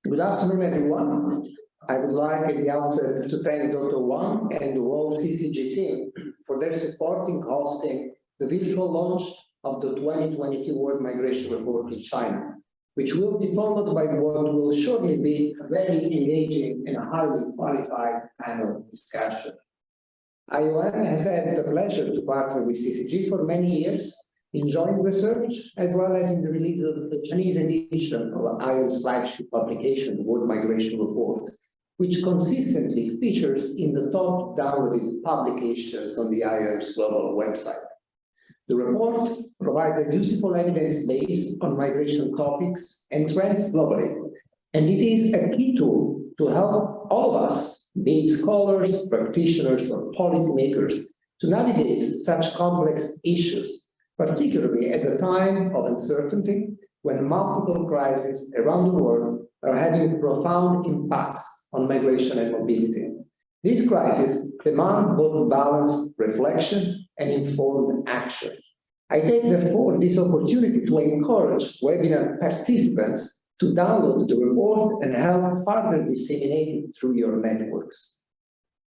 Good afternoon, everyone. I would like at the outset to thank Dr. Wang and the whole CCG team for their support in hosting the virtual launch of the 2022 World Migration Report in China, which will be followed by what will surely be a very engaging and highly qualified panel discussion. IOM has had the pleasure to partner with CCG for many years in joint research, as well as in the release of the Chinese edition of IOM's flagship publication, the World Migration Report, which consistently features in the top downloaded publications on the IOM's global website. The report provides a useful evidence base on migration topics and trends globally, and it is a key tool to help all of us, be it scholars, practitioners, or policymakers, to navigate such complex issues, particularly at a time of uncertainty when multiple crises around the world are having profound impacts on migration and mobility. These crises demand both balanced reflection and informed action. I take, therefore, this opportunity to encourage webinar participants to download the report and help further disseminate it through your networks.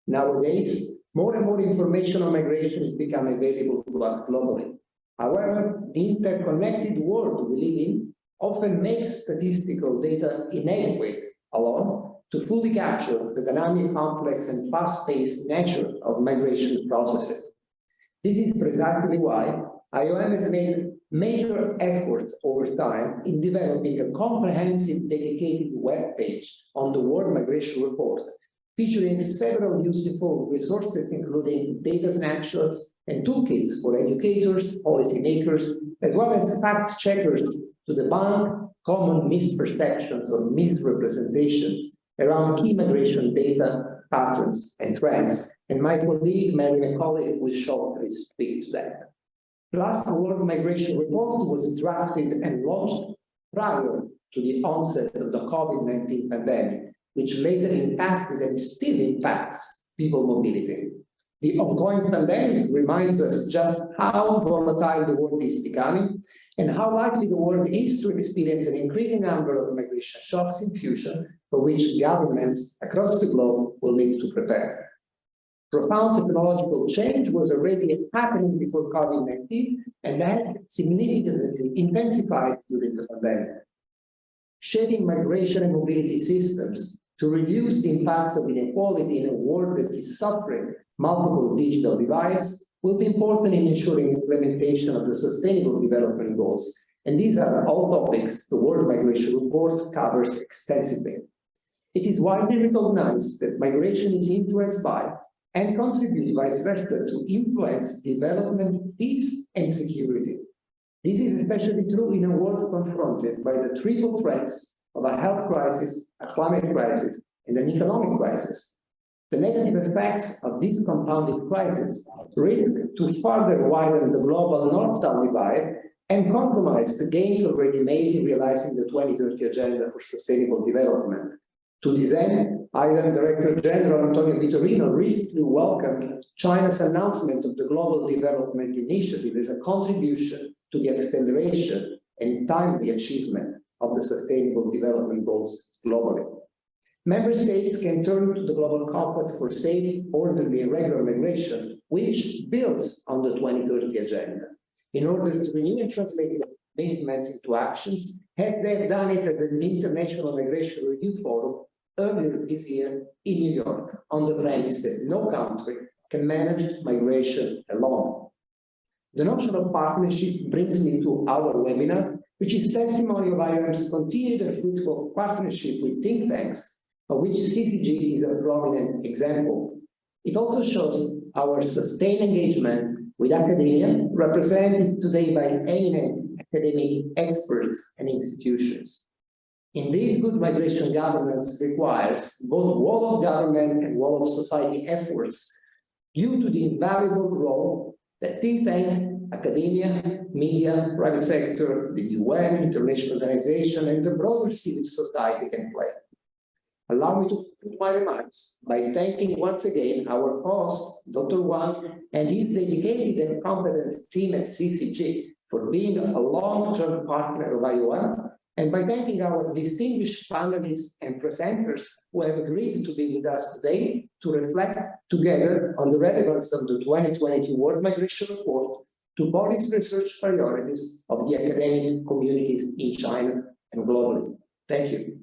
Nowadays, more and more information on migration is becoming available to us globally. However, the interconnected world we live in often makes statistical data inadequate alone to fully capture the dynamic, complex, and fast-paced nature of migration processes. This is precisely why IOM has made major efforts over time in developing a comprehensive dedicated web page on the World Migration Report, featuring several useful resources, including data snapshots and toolkits for educators, policymakers, as well as fact-checkers to debunk common misperceptions or misrepresentations around key migration data, patterns, and trends. And my colleague, Mary McCauley, will shortly speak to that. Plus, the World Migration Report was drafted and launched prior to the onset of the COVID-19 pandemic, which later impacted and still impacts people mobility. The ongoing pandemic reminds us just how volatile the world is becoming and how likely the world is to experience an increasing number of migration shocks in future, for which governments across the globe will need to prepare. Profound technological change was already happening before COVID-19 and has significantly intensified during the pandemic. Shaping migration and mobility systems to reduce the impacts of inequality in a world that is suffering multiple digital divides will be important in ensuring implementation of the Sustainable Development Goals. And these are all topics the World Migration Report covers extensively. It is widely recognized that migration is influenced by and contributes vice versa to influence development, peace, and security. This is especially true in a world confronted by the triple threats of a health crisis, a climate crisis, and an economic crisis. The negative effects of this compounded crisis risk to further widen the global north-south divide and compromise the gains already made in realizing the 2030 Agenda for Sustainable Development. To this end, IOM Director General Antonio Vitorino recently welcomed China's announcement of the Global Development Initiative as a contribution to the acceleration and timely achievement of the Sustainable Development Goals globally. Member states can turn to the Global Compact for safe, orderly, and regular migration, which builds on the 2030 Agenda, in order to renew and translate the commitments into actions, as they have done it at the International Migration Review Forum earlier this year in New York, on the premise that no country can manage migration alone. The notion of partnership brings me to our webinar, which is testimony of IOM's continued and fruitful partnership with think tanks, of which CCG is a prominent example. It also shows our sustained engagement with academia, represented today by eminent academic experts and institutions. Indeed, good migration governance requires both wall of government and wall of society efforts due to the invaluable role that think tank, academia, media, private sector, the UN, international organization, and the broader civil society can play. Allow me to conclude my remarks by thanking once again our host, Dr. Wang, and his dedicated and competent team at CCG for being a long-term partner of IOM and by thanking our distinguished panelists and presenters who have agreed to be with us today to reflect together on the relevance of the 2020 World Migration Report to policy research priorities of the academic communities in China and globally. Thank you.